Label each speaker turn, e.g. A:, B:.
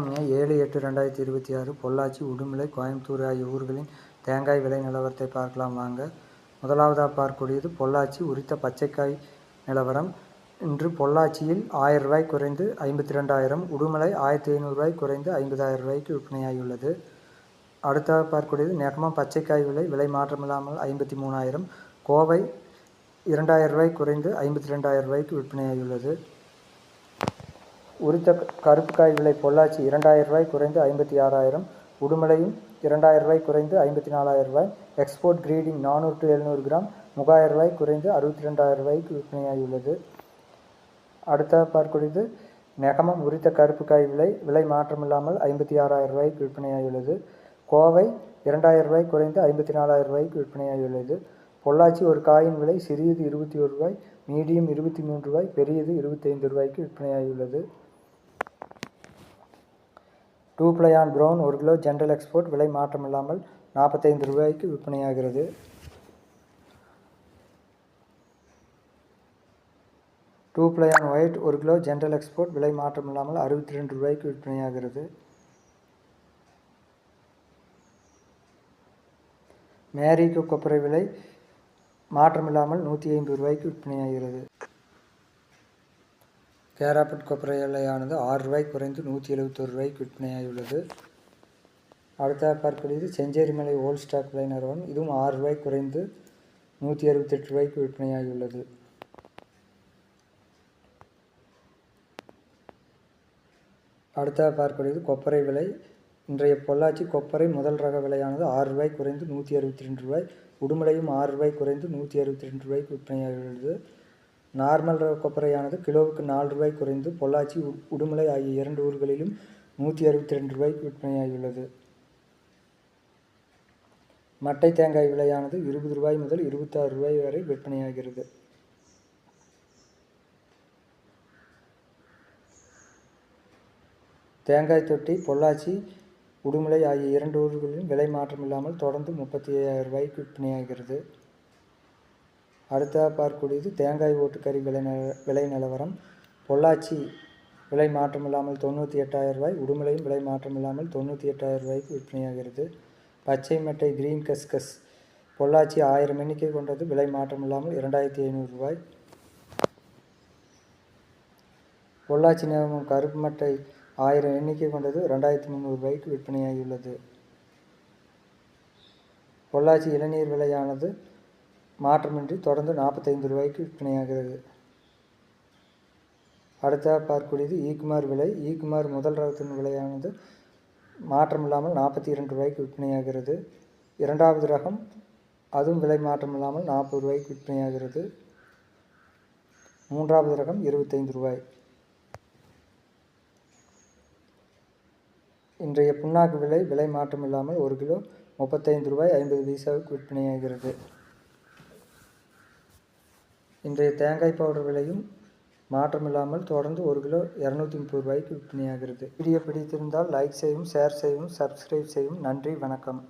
A: மே 7/8/2026 பொள்ளாச்சி, உடுமலை, கோயம்புத்தூர் ஆகிய ஊர்களின் தேங்காய் விலை நிலவரத்தை பார்க்கலாம் வாங்க. முதலாவதாக பார்க்கக்கூடியது பொள்ளாச்சி உரித்த பச்சைக்காய் நிலவரம். இன்று பொள்ளாச்சியில் ரூ. 1000 குறைந்து 52,000, உடுமலை ரூ. 1,500 குறைந்து ரூ. 50,000 விற்பனையாகியுள்ளது. அடுத்தாக பார்க்கக்கூடியது நெகமம் பச்சைக்காய் விலை மாற்றமில்லாமல் 53,000, கோவை ரூ. 2,000 குறைந்து ரூ. 52,000 விற்பனையாகியுள்ளது. உரித்த கருப்புக்காய் விலை பொள்ளாச்சி ரூ. 2,000 குறைந்து 56,000, உடுமலையும் ரூ. 2,000 குறைந்து ரூ. 54,000. எக்ஸ்போர்ட் கிரீடிங் 400 to 700 கிராம் ரூ. 3,000 குறைந்து ரூ. 62,000 விற்பனையாகியுள்ளது. அடுத்தாக பார்க்கக்கூடியது நெகமம் உரித்த கருப்புக்காய் விலை மாற்றமில்லாமல் ரூ. 56,000 விற்பனையாகியுள்ளது. கோவை ரூ. 2,000 குறைந்து ரூ. 54,000 விற்பனையாகியுள்ளது. பொள்ளாச்சி ஒரு காயின் விலை சிறியது ரூ. 21, மீடியம் ரூ. 23, பெரியது ரூ. 25 விற்பனையாகியுள்ளது. 2 ply on brown 1 kilo general export விலை மாற்றமில்லாமல் ரூ. 45 விற்பனையாகிறது. 2 ply on white 1 kilo general export விலை மாற்றமில்லாமல் ரூ. 62 விற்பனையாகிறது. மேரிகோ கொப்பரை விலை மாற்றமில்லாமல் ரூ. 150 விற்பனையாகிறது. கேராபட் கொப்பரை விலையானது ரூ. 6 குறைந்து ரூ. 171 விற்பனையாகியுள்ளது. அடுத்தாக பார்க்கக்கூடியது செஞ்சேரிமலை ஓல்ட் ஸ்டாக் விலை நிலவரம். இதுவும் ரூ. 6 குறைந்து ரூ. 168 விற்பனையாகியுள்ளது. அடுத்தாக பார்க்கக்கூடியது கொப்பரை விலை. இன்றைய பொள்ளாச்சி கொப்பரை முதல் ரக விலையானது ரூ. 6 குறைந்து ரூ. 162, உடுமலையும் ரூ. 6 குறைந்து ரூ. 162 விற்பனையாகியுள்ளது. நார்மல் ரக கொப்பரையானது கிலோவுக்கு ரூ. 4 குறைந்து பொள்ளாச்சி, உடுமலை ஆகிய 2 ஊர்களிலும் ரூ. 162 விற்பனையாகியுள்ளது. மட்டை தேங்காய் விலையானது ரூ. 20 முதல் ரூ. 26 வரை விற்பனையாகிறது. தேங்காய் தொட்டி பொள்ளாச்சி, உடுமலை ஆகிய 2 ஊர்களிலும் விலை மாற்றமில்லாமல் தொடர்ந்து ரூ. 35,000 விற்பனையாகிறது. அடுத்தாக பார்க்கக்கூடியது தேங்காய் ஓட்டுக்கறி விலை நிலவரம். பொள்ளாச்சி விலை மாற்றமில்லாமல் ரூ. 98,000, உடுமலையும் விலை மாற்றமில்லாமல் ரூ. 98,000 விற்பனையாகிறது. பச்சை மட்டை கிரீன் கஸ்கஸ் பொள்ளாச்சி 1000 எண்ணிக்கை கொண்டது விலை மாற்றமில்லாமல் ரூ. 2,500. பொள்ளாச்சி நெகமம் கருப்பு மட்டை 1000 எண்ணிக்கை கொண்டது ரூ. 2,300 விற்பனையாகியுள்ளது. பொள்ளாச்சி இளநீர் விலையானது மாற்றமின்றி தொடர்ந்து ரூ. 45 விற்பனையாகிறது. அடுத்தாக பார்க்கக்கூடியது ஈக்குமார் விலை. ஈக்குமார் முதல் ரகத்தின் விலையானது மாற்றமில்லாமல் ரூ. 42 விற்பனையாகிறது. இரண்டாவது ரகம் அதுவும் விலை மாற்றமில்லாமல் ரூ. 40 விற்பனையாகிறது. மூன்றாவது ரகம் ரூ. 25. இன்றைய புண்ணாக்கு விலை மாற்றமில்லாமல் 1 கிலோ ரூ. 35.50 விற்பனையாகிறது. இன்றைய தேங்காய் பவுடர் விலையும் மாற்றமில்லாமல் தொடர்ந்து 1 கிலோ ரூ. 230 விற்பனையாகிறது. வீடியோ பிடித்திருந்தால் லைக் செய்யவும், ஷேர் செய்யவும், சப்ஸ்கிரைப் செய்யவும். நன்றி, வணக்கம்.